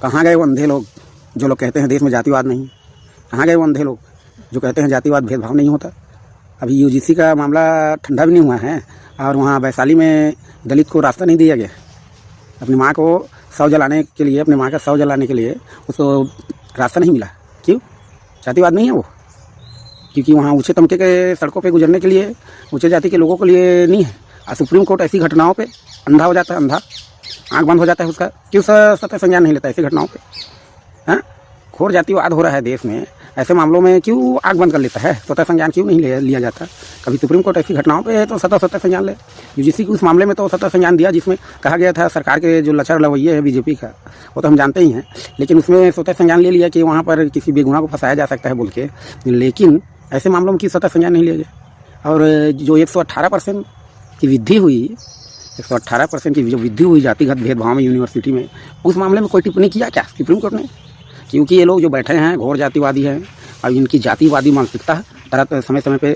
कहाँ गए वो अंधे लोग जो लोग कहते हैं देश में जातिवाद नहीं? कहाँ गए वो अंधे लोग जो कहते हैं जातिवाद भेदभाव नहीं होता? अभी यूजीसी का मामला ठंडा भी नहीं हुआ है और वहाँ वैशाली में दलित को रास्ता नहीं दिया गया। अपनी माँ को शव जलाने के लिए, अपनी माँ का शव जलाने के लिए उसको रास्ता नहीं मिला। क्यों? जातिवाद नहीं है वो? क्योंकि वहाँ ऊँचे तबके के सड़कों पे गुजरने के लिए ऊँचे जाति के लोगों के लिए नहीं है। और सुप्रीम कोर्ट ऐसी घटनाओं पे अंधा हो जाता है, अंधा, आँख बंद हो जाता है उसका। क्यों सत्य संज्ञान नहीं लेता ऐसी घटनाओं पे? हाँ, घोर जातिवाद हो रहा है देश में, ऐसे मामलों में क्यों आँख बंद कर लेता है? स्वतः संज्ञान क्यों नहीं लिया जाता? कभी सुप्रीम कोर्ट ऐसी घटनाओं पे है तो स्वतः संज्ञान ले। यूजीसी के उस मामले में तो स्वतः संज्ञान दिया जिसमें कहा गया था सरकार के जो लचर रवैये है बीजेपी का, वो तो हम जानते ही हैं, लेकिन उसमें स्वतः संज्ञान ले लिया कि वहाँ पर किसी बेगुनाह को फंसाया जा सकता है बोल के। लेकिन ऐसे मामलों में की स्वतः संज्ञान नहीं लिया गया। और जो 118% की वृद्धि हुई, 118% की जो वृद्धि हुई जातिगत भेदभाव में यूनिवर्सिटी में, उस मामले में कोई टिप्पणी किया क्या सुप्रीम कोर्ट ने? क्योंकि ये लोग जो बैठे हैं घोर जातिवादी हैं और इनकी जातिवादी मानसिकता तरह समय समय पे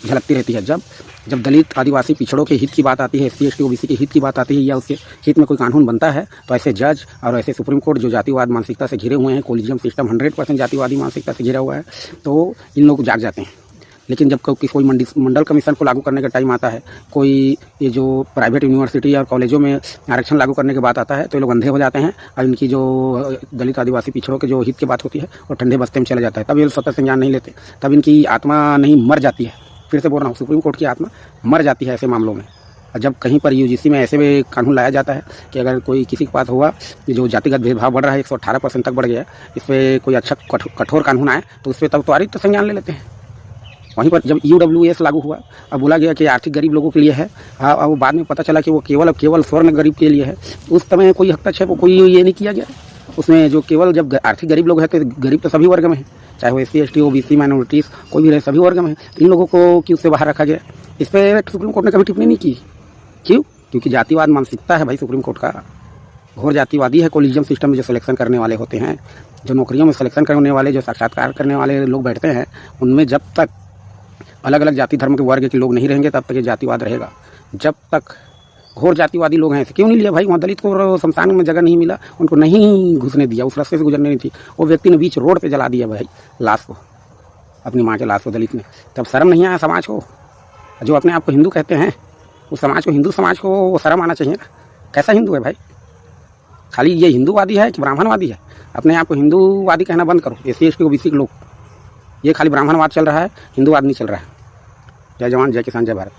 झलकती रहती है। जब दलित आदिवासी पिछड़ों के हित की बात आती है, SC ST OBC के हित की बात आती है या उसके हित में कोई कानून बनता है, तो ऐसे जज और ऐसे सुप्रीम कोर्ट जो जातिवाद मानसिकता से घिरे हुए हैं, कोलिजियम सिस्टम 100% जातिवादी मानसिकता से घिरा हुआ है, तो इन लोग जाग जाते हैं। लेकिन जब कोई मंडल कमीशन को लागू करने का टाइम आता है, कोई ये जो प्राइवेट यूनिवर्सिटी और कॉलेजों में आरक्षण लागू करने की बात आता है, तो ये लोग अंधे हो जाते हैं और इनकी जो दलित आदिवासी पिछड़ों के जो हित की बात होती है वो ठंडे बस्ते में चला जाता है। तब ये स्वतः संज्ञान नहीं लेते, तब इनकी आत्मा नहीं मर जाती है। फिर से बोल रहा हूँ, सुप्रीम कोर्ट की आत्मा मर जाती है ऐसे मामलों में। और जब कहीं पर यूजीसी में ऐसे में कानून लाया जाता है कि अगर कोई किसी के पास हुआ जो जातिगत भेदभाव बढ़ रहा है, 118% तक बढ़ गया, इस पर कोई अच्छा कठोर कानून आए तो उस पर तब त्वरित संज्ञान ले लेते हैं। वहीं पर जब UWS लागू हुआ और बोला गया कि आर्थिक गरीब लोगों के लिए है, हाँ, वो बाद में पता चला कि वो केवल स्वर्ण गरीब के लिए है। उस समय कोई हस्तक्षेप, कोई ये नहीं किया गया उसमें। जो केवल जब आर्थिक गरीब लोग हैं तो गरीब तो सभी वर्ग में है, चाहे वो SC ST OBC माइनॉरिटीज़ कोई भी रहे, सभी वर्ग में है। इन लोगों को क्यों उससे बाहर रखा गया? इस पर सुप्रीम कोर्ट ने कभी टिप्पणी नहीं की। क्यों? क्योंकि जातिवाद मानसिकता है भाई सुप्रीम कोर्ट का, घोर जातिवादी है। कोलिजियम सिस्टम में जो सिलेक्शन करने वाले होते हैं, जो नौकरियों में सिलेक्शन करने वाले, जो साक्षात्कार करने वाले लोग बैठते हैं, उनमें जब तक अलग अलग जाति धर्म के वर्ग के लोग नहीं रहेंगे तब तक ये जातिवाद रहेगा। जब तक घोर जातिवादी लोग हैं, क्यों नहीं लिया भाई? वहाँ दलित को शमशान में जगह नहीं मिला, उनको नहीं घुसने दिया, उस रास्ते से गुजरने नहीं थी। वो व्यक्ति ने बीच रोड पे जला दिया भाई लाश को, अपनी माँ के लाश को, दलित ने। तब शर्म नहीं आया समाज को? जो अपने आप को हिंदू कहते हैं उस समाज को, हिंदू समाज को शर्म आना चाहिए ना। कैसा हिंदू है भाई? खाली ये हिंदूवादी है कि ब्राह्मणवादी है? अपने आप को हिंदूवादी कहना बंद करो। SC ST OBC के लोग, ये खाली ब्राह्मणवाद चल रहा है, हिंदूवाद नहीं चल रहा है। जय जवान जय किसान जय भारत।